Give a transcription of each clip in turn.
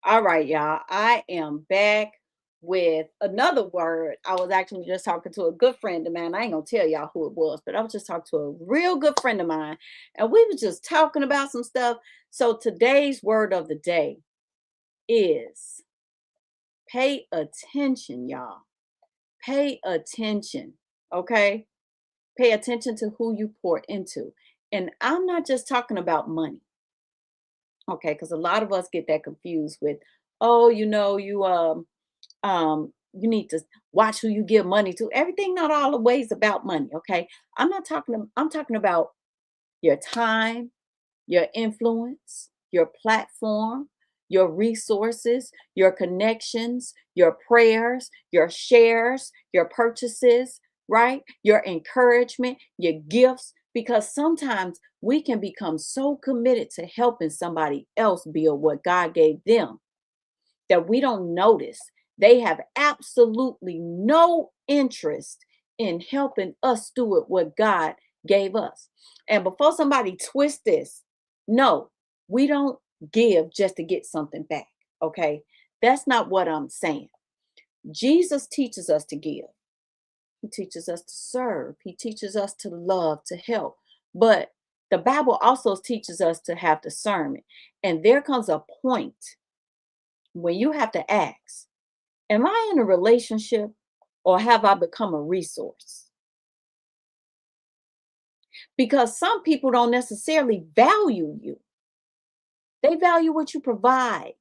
All right, y'all. I am back with another word. I was actually just talking to a good friend of mine. I ain't gonna tell y'all who it was, but I was just talking to a real good friend of mine, and we were just talking about some stuff. So today's word of the day is pay attention, y'all. Pay attention. Okay. Pay attention to who you pour into. And I'm not just talking about money. Okay, because a lot of us get that confused with, oh, you need to watch who you give money to. Everything not all the ways about money. Okay. I'm talking about your time, your influence, your platform, your resources, your connections, your prayers, your shares, your purchases, right? Your encouragement, your gifts, because sometimes we can become so committed to helping somebody else build what God gave them that we don't notice they have absolutely no interest in helping us steward what God gave us. And before somebody twists this, no, we don't give just to get something back. Okay. That's not what I'm saying. Jesus teaches us to give, He teaches us to serve, He teaches us to love, to help. But the Bible also teaches us to have discernment. And there comes a point when you have to ask, am I in a relationship or have I become a resource? Because some people don't necessarily value you. They value what you provide.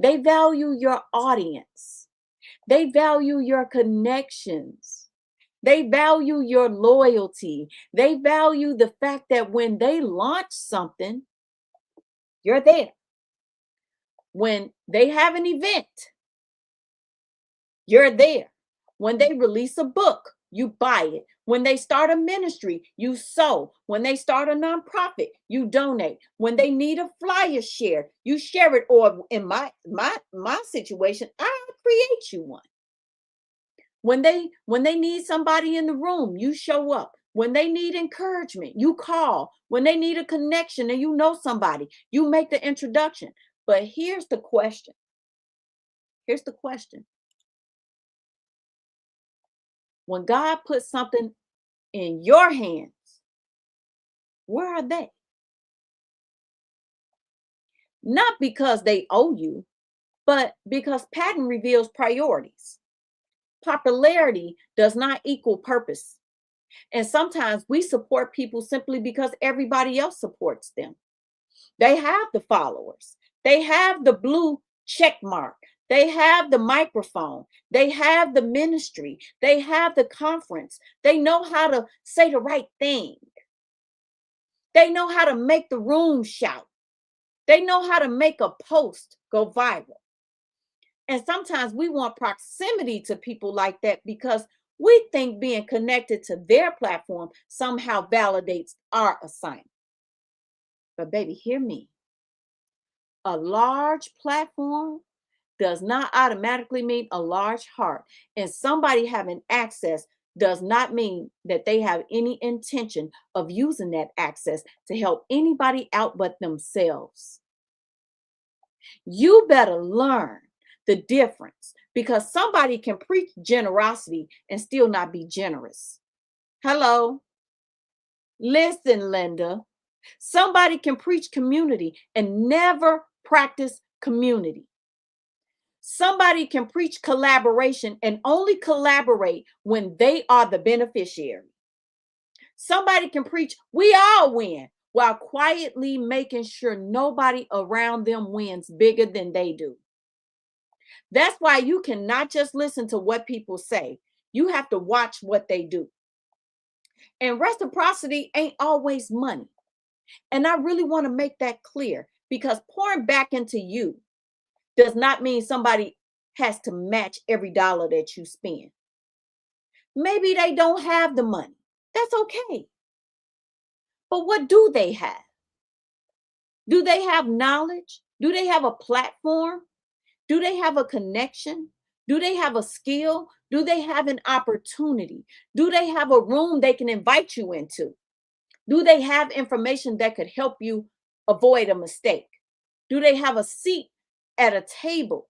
They value your audience. They value your connections. They value your loyalty. They value the fact that when they launch something, you're there. When they have an event, you're there. When they release a book, you buy it. When they start a ministry, you sow. When they start a nonprofit, you donate. When they need a flyer shared, you share it. Or in my situation, I create you one. When they need somebody in the room, you show up. When they need encouragement, you call. When they need a connection and you know somebody, you make the introduction. But here's the question. Here's the question. When God puts something in your hands, where are they? Not because they owe you, but because pattern reveals priorities. Popularity does not equal purpose. And sometimes we support people simply because everybody else supports them. They have the followers, they have the blue check mark, they have the microphone, they have the ministry, they have the conference, they know how to say the right thing, they know how to make the room shout. They know how to make a post go viral. And sometimes we want proximity to people like that because we think being connected to their platform somehow validates our assignment. But baby, hear me. A large platform does not automatically mean a large heart. And somebody having access does not mean that they have any intention of using that access to help anybody out but themselves. You better learn the difference because somebody can preach generosity and still not be generous. Hello. Listen, Linda. Somebody can preach community and never practice community. Somebody can preach collaboration and only collaborate when they are the beneficiary. Somebody can preach, we all win, while quietly making sure nobody around them wins bigger than they do. That's why you cannot just listen to what people say. You have to watch what they do. And reciprocity ain't always money. And I really want to make that clear because pouring back into you does not mean somebody has to match every dollar that you spend. Maybe they don't have the money. That's okay. But what do they have? Do they have knowledge? Do they have a platform? Do they have a connection? Do they have a skill? Do they have an opportunity? Do they have a room they can invite you into? Do they have information that could help you avoid a mistake? Do they have a seat at a table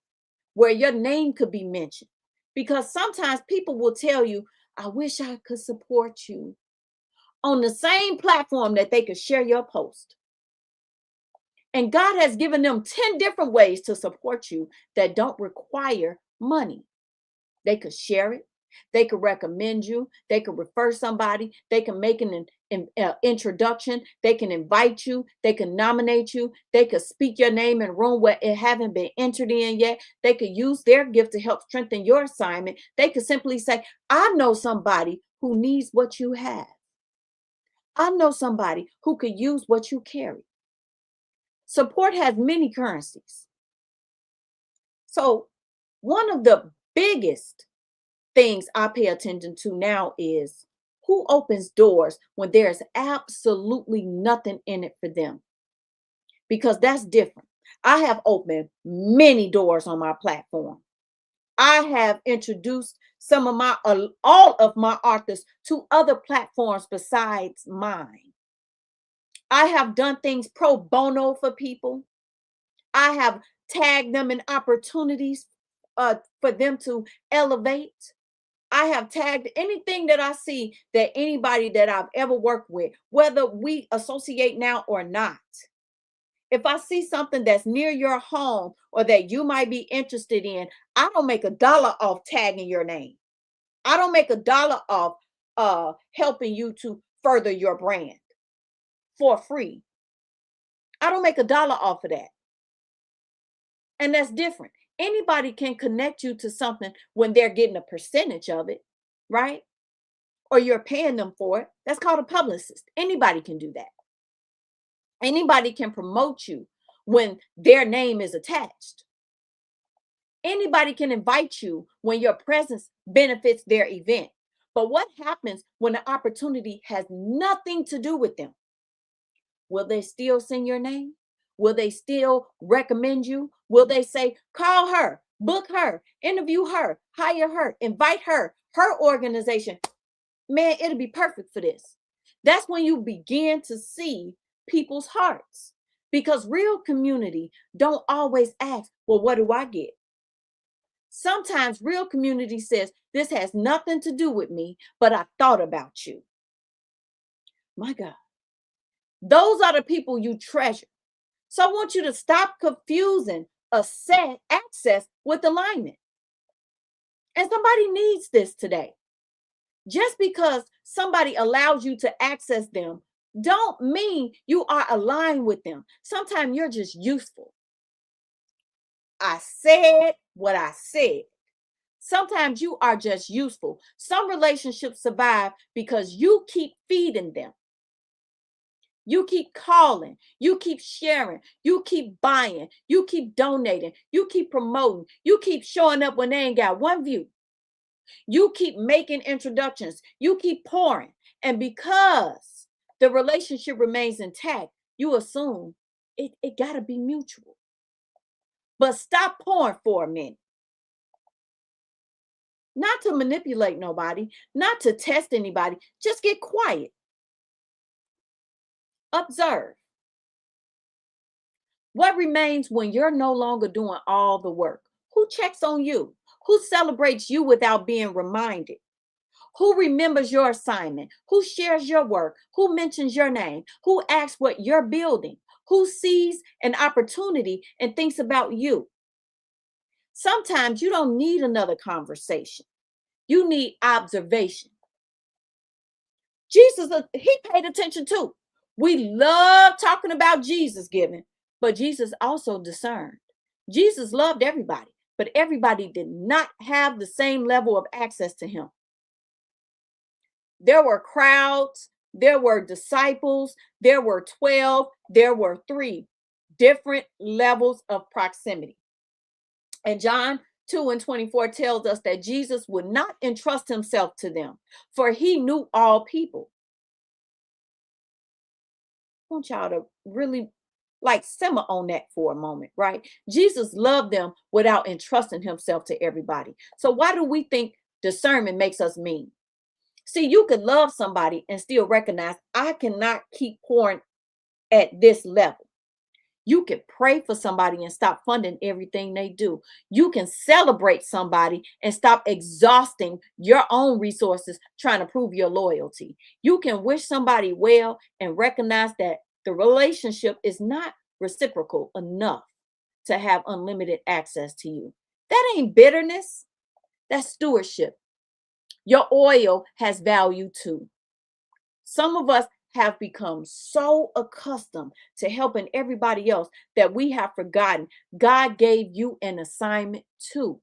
where your name could be mentioned. Because sometimes people will tell you, I wish I could support you on the same platform that they could share your post. And God has given them 10 different ways to support you that don't require money. They could share it. They could recommend you. They could refer somebody. They can make an introduction. They can invite you. They can nominate you. They could speak your name in a room where it haven't been entered in yet. They could use their gift to help strengthen your assignment. They could simply say, I know somebody who needs what you have. I know somebody who could use what you carry. Support has many currencies. So one of the biggest things I pay attention to now is who opens doors when there's absolutely nothing in it for them. Because that's different. I have opened many doors on my platform. I have introduced all of my authors to other platforms besides mine. I have done things pro bono for people. I have tagged them in opportunities for them to elevate. I have tagged anything that I see that anybody that I've ever worked with, whether we associate now or not. If I see something that's near your home or that you might be interested in, I don't make $1 off tagging your name. I don't make $1 off helping you to further your brand for free. I don't make $1 off of that. And that's different. Anybody can connect you to something when they're getting a percentage of it, right? Or you're paying them for it. That's called a publicist. Anybody can do that. Anybody can promote you when their name is attached. Anybody can invite you when your presence benefits their event. But what happens when the opportunity has nothing to do with them? Will they still sing your name? Will they still recommend you? Will they say, call her, book her, interview her, hire her, invite her, her organization? Man, it'll be perfect for this. That's when you begin to see people's hearts, because real community don't always ask, well, what do I get? Sometimes real community says, this has nothing to do with me, but I thought about you. My God. Those are the people you treasure. So I want you to stop confusing access with alignment. And somebody needs this today. Just because somebody allows you to access them, don't mean you are aligned with them. Sometimes you're just useful. I said what I said. Sometimes you are just useful. Some relationships survive because you keep feeding them. You keep calling, you keep sharing, you keep buying, you keep donating, you keep promoting, you keep showing up when they ain't got one view. You keep making introductions, you keep pouring. And because the relationship remains intact, you assume it got to be mutual. But stop pouring for a minute. Not to manipulate nobody, not to test anybody, just get quiet. Observe. What remains when you're no longer doing all the work? Who checks on you? Who celebrates you without being reminded? Who remembers your assignment? Who shares your work? Who mentions your name? Who asks what you're building? Who sees an opportunity and thinks about you? Sometimes you don't need another conversation. You need observation. Jesus, he paid attention too. We love talking about Jesus giving, but Jesus also discerned. Jesus loved everybody, but everybody did not have the same level of access to him. There were crowds, there were disciples, there were 12, there were 3 different levels of proximity. And John 2:24 tells us that Jesus would not entrust himself to them, for he knew all people. I want y'all to really simmer on that for a moment, right? Jesus loved them without entrusting himself to everybody. So why do we think discernment makes us mean? See, you could love somebody and still recognize I cannot keep pouring at this level. You can pray for somebody and stop funding everything they do. You can celebrate somebody and stop exhausting your own resources trying to prove your loyalty. You can wish somebody well and recognize that the relationship is not reciprocal enough to have unlimited access to you. That ain't bitterness, that's stewardship. Your oil has value too. Some of us have become so accustomed to helping everybody else that we have forgotten God gave you an assignment too.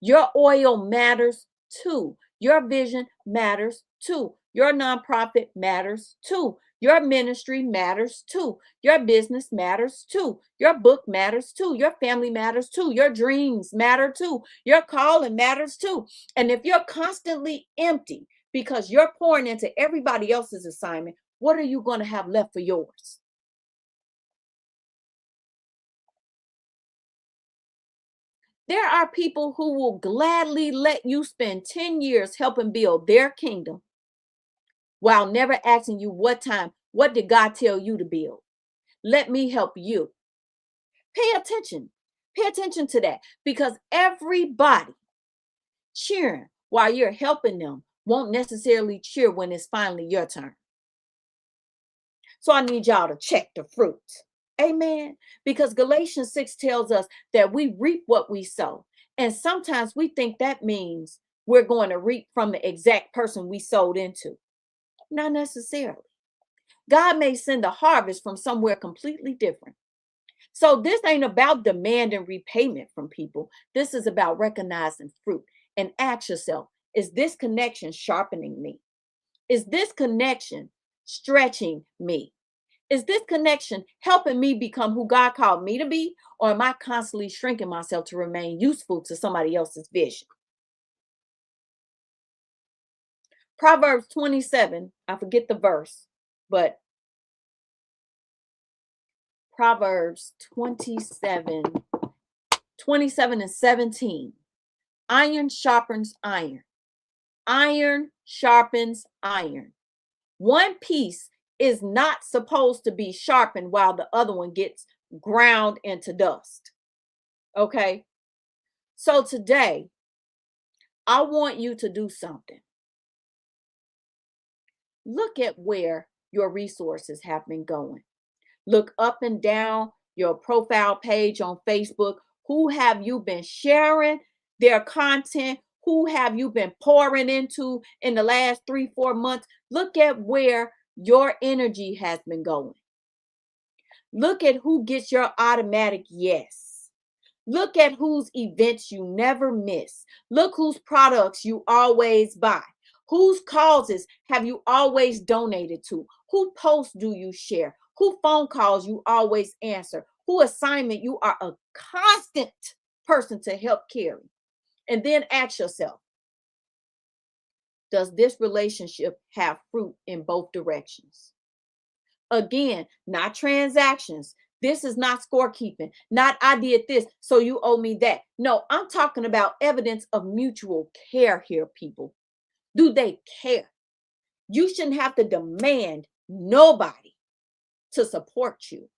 Your oil matters too. Your vision matters too. Your nonprofit matters too. Your ministry matters too. Your business matters too. Your book matters too. Your family matters too. Your dreams matter too. Your calling matters too. And if you're constantly empty because you're pouring into everybody else's assignment, what are you going to have left for yours? There are people who will gladly let you spend 10 years helping build their kingdom while never asking you what did God tell you to build? Let me help you. Pay attention. Pay attention to that, because everybody cheering while you're helping them won't necessarily cheer when it's finally your turn. So I need y'all to check the fruit. Amen. Because Galatians 6 tells us that we reap what we sow. And sometimes we think that means we're going to reap from the exact person we sowed into. Not necessarily. God may send a harvest from somewhere completely different. So this ain't about demanding repayment from people. This is about recognizing fruit. And ask yourself, is this connection sharpening me? Is this connection stretching me? Is this connection helping me become who God called me to be? Or am I constantly shrinking myself to remain useful to somebody else's vision? Proverbs 27, I forget the verse, but Proverbs 27 and 17. Iron sharpens iron. Iron sharpens iron. One piece is not supposed to be sharpened while the other one gets ground into dust. Okay? So today, I want you to do something. Look at where your resources have been going. Look up and down your profile page on Facebook. Who have you been sharing their content? Who have you been pouring into in the last 3-4 months? Look at where your energy has been going. Look at who gets your automatic yes. Look at whose events you never miss. Look whose products you always buy. Whose causes have you always donated to? Who posts do you share? Who phone calls you always answer? Who assignment you are a constant person to help carry? And then ask yourself, does this relationship have fruit in both directions? Again, not transactions. This is not scorekeeping. Not I did this, so you owe me that. No, I'm talking about evidence of mutual care here, people. Do they care? You shouldn't have to demand nobody to support you.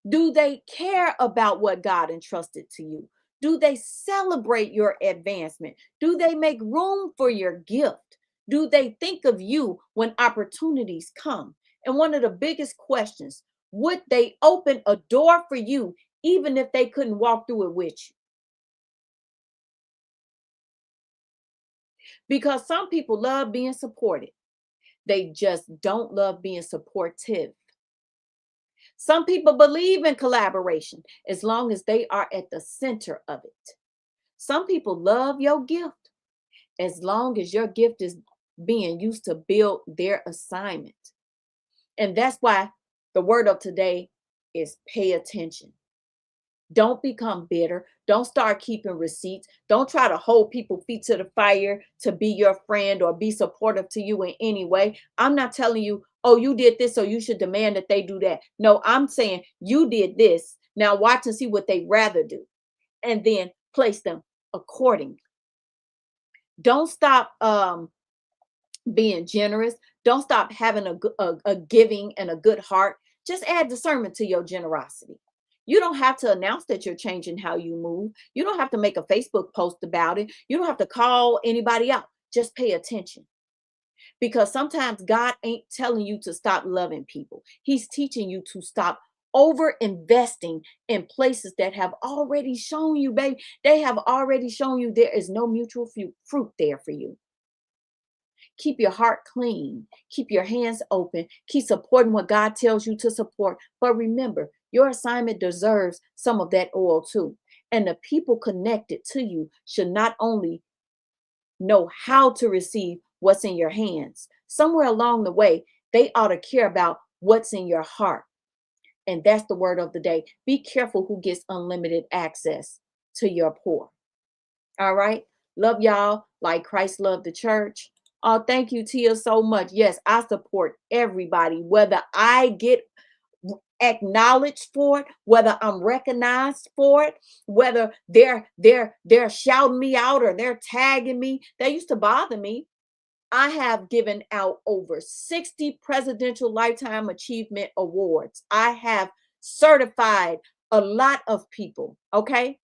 Do they care about what God entrusted to you? Do they celebrate your advancement? Do they make room for your gift? Do they think of you when opportunities come? And one of the biggest questions, would they open a door for you even if they couldn't walk through it with you? Because some people love being supported. They just don't love being supportive. Some people believe in collaboration as long as they are at the center of it. Some people love your gift as long as your gift is being used to build their assignment. And that's why the word of today is pay attention. Don't become bitter. Don't start keeping receipts. Don't try to hold people feet to the fire to be your friend or be supportive to you in any way. I'm not telling you, oh, you did this, so you should demand that they do that. No, I'm saying you did this. Now watch and see what they rather do, and then place them accordingly. Don't stop being generous. Don't stop having a giving and a good heart. Just add discernment to your generosity. You don't have to announce that you're changing how you move. You don't have to make a Facebook post about it. You don't have to call anybody out. Just pay attention. Because sometimes God ain't telling you to stop loving people. He's teaching you to stop over investing in places that have already shown you, baby. They have already shown you there is no mutual fruit there for you. Keep your heart clean. Keep your hands open. Keep supporting what God tells you to support. But remember, your assignment deserves some of that oil too. And the people connected to you should not only know how to receive what's in your hands, somewhere along the way, they ought to care about what's in your heart. And that's the word of the day. Be careful who gets unlimited access to your poor. All right. Love y'all like Christ loved the church. Oh, thank you, Tia, so much. Yes, I support everybody, whether I get acknowledged for it, whether I'm recognized for it, whether they're shouting me out or they're tagging me. That used to bother me. I have given out over 60 Presidential Lifetime Achievement Awards. I have certified a lot of people, okay?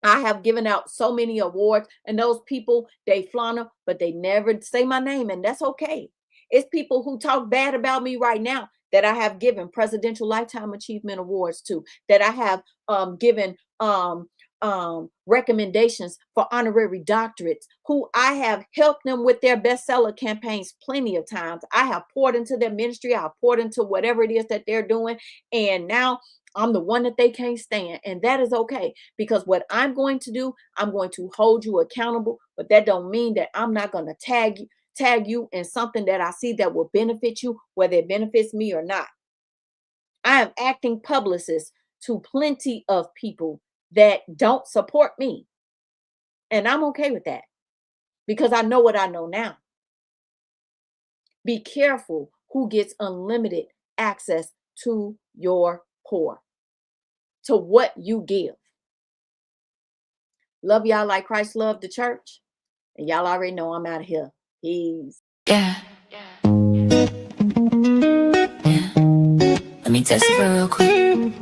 I have given out so many awards, and those people, they flaunt, but they never say my name, and that's okay. It's people who talk bad about me right now that I have given Presidential Lifetime Achievement Awards to, that I have given recommendations for honorary doctorates, who I have helped them with their bestseller campaigns plenty of times. I have poured into their ministry. I've poured into whatever it is that they're doing. And now I'm the one that they can't stand. And that is okay, because what I'm going to do, I'm going to hold you accountable. But that don't mean that I'm not going to tag you in something that I see that will benefit you, whether it benefits me or not. I am acting publicist to plenty of people that don't support me. And I'm okay with that, because I know what I know now. Be careful who gets unlimited access to your poor, to what you give. Love y'all like Christ loved the church. And y'all already know I'm out of here. Peace. Yeah. Let me test it for real quick.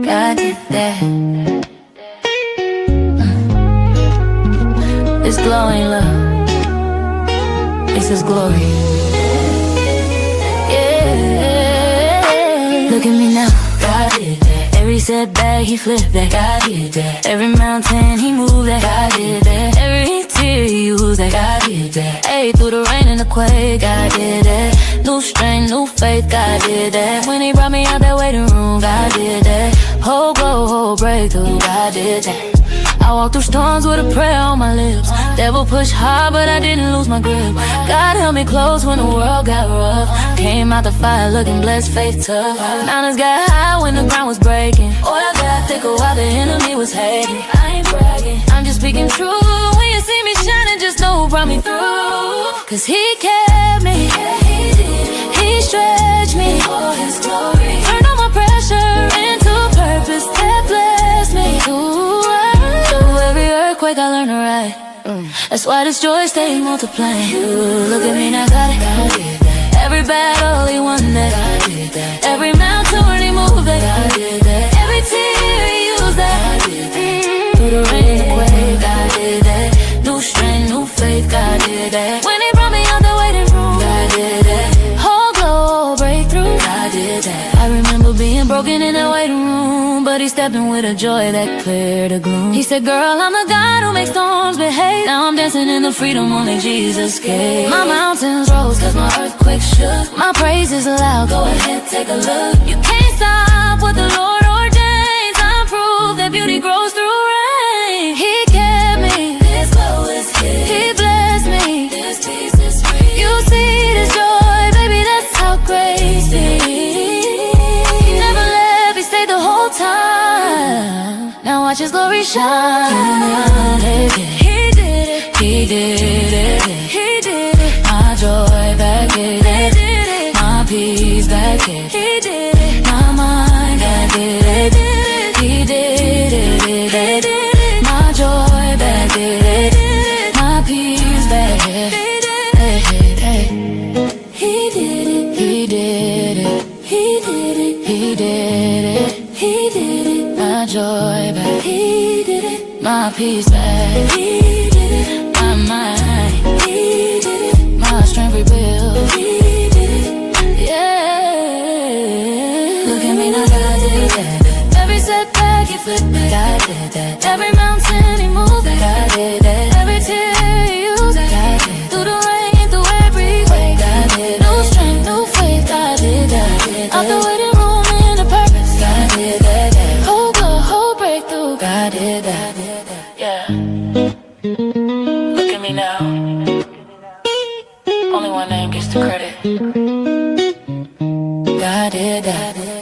God did that. This glowing love, this is glory. Yeah. Look at me now. God did that. Every setback he flipped that. God did that. Every mountain he moved that. God did that. Every tear he used that. God did that. Hey, through the rain and the quake, God did that. New strength, new faith, God did that. When he brought me out that waiting room, God did that. Whole glow, whole breakthrough, God did that. I walked through storms with a prayer on my lips. Devil pushed hard, but I didn't lose my grip. God held me close when the world got rough. Came out the fire looking blessed, faith tough. Mountains got high when the ground was breaking. Oil got thicker while the enemy was hating. I ain't bragging, I'm just speaking true. When you see me shining, just know who brought me through. Cause he kept me, he stretched me for his glory. Turned all my pressure into purpose that blessed me. Through every earthquake I learned to ride. That's why this joy stay multiplying. Look at me now, got it. Every battle he won that. Every mountain when he moved that. Every tear he used that. Through the rain and the quake, God did that. New strength, new faith, God did that. When he brought me out the waiting room, God did that. Whole glow, breakthrough, God did that. I remember being broken in that waiting room, but he stepped in with a joy that cleared the gloom. He said, girl, I'm the God who makes storms behave. Now I'm dancing in the freedom only Jesus gave. My mountains rose cause my earthquake shook. My praise is loud, go ahead, take a look. You can't stop what the Lord ordains. I'm proof that beauty grows through rain. He kept me, this glow is his. He blessed me, this peace is free. You see this joy, baby, that's how grace be. The whole time. Now watch his glory shine. He did it. He did it. He did it. My joy back it. He did it. My peace back it. He did it. My mind back it. He did it. He did it. My joy back it. My peace back it. He did it. He did it. He did it. He did it. My joy back. He did it. My peace back. He did it. My mind. He did it. My strength rebuilt. He did it. Yeah. Look at me now, God did that. Every setback he flipped it. God did that. Every mountain he moved it. God did that. Every tear he used it. God did that. Through the rain, through every wave. God did that. New strength, new faith. God did that. Out the waiting room in the purpose. God did that. Whole good, whole breakthrough. God did that. Yeah. Look at me now. Only one name gets the credit. God did that.